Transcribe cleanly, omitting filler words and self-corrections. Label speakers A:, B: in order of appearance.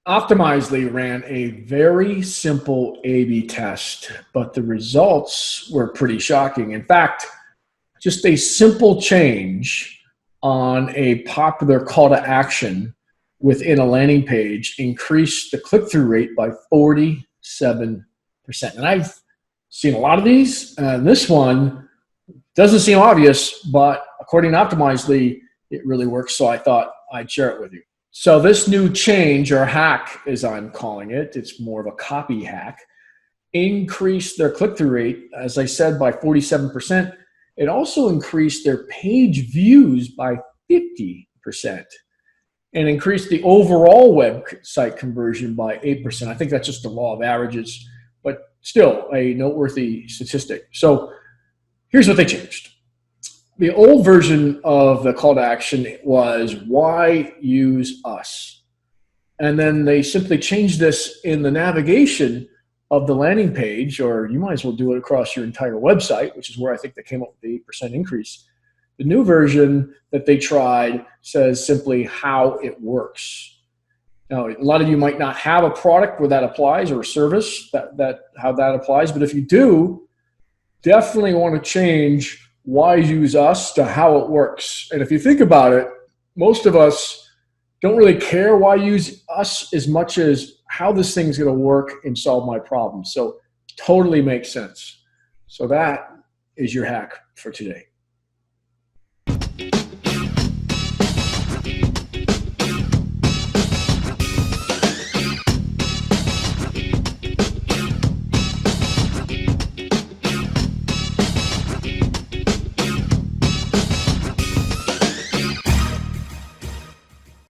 A: Optimizely ran a very simple A/B test, but the results were pretty shocking. In fact, just a simple change on a popular call to action within a landing page increased the click-through rate by 47%. And I've seen a lot of these, and this one doesn't seem obvious, but according to Optimizely, it really works, so I thought I'd share it with you. So this new change, or hack as I'm calling it, it's more of a copy hack, increased their click-through rate, as I said, by 47%. It also increased their page views by 50% and increased the overall website conversion by 8%. I think that's just the law of averages, but still a noteworthy statistic. So here's what they changed. The old version of the call to action was, why use us? And then they simply changed this in the navigation of the landing page, or you might as well do it across your entire website, which is where I think they came up with the 8% increase. The new version that they tried says simply how it works. Now, a lot of you might not have a product where that applies, or a service how that applies, but if you do, definitely want to change why use us to how it works. And if you think about it, most of us don't really care why use us as much as how this thing's going to work and solve my problem. So totally makes sense. So that is your hack for today.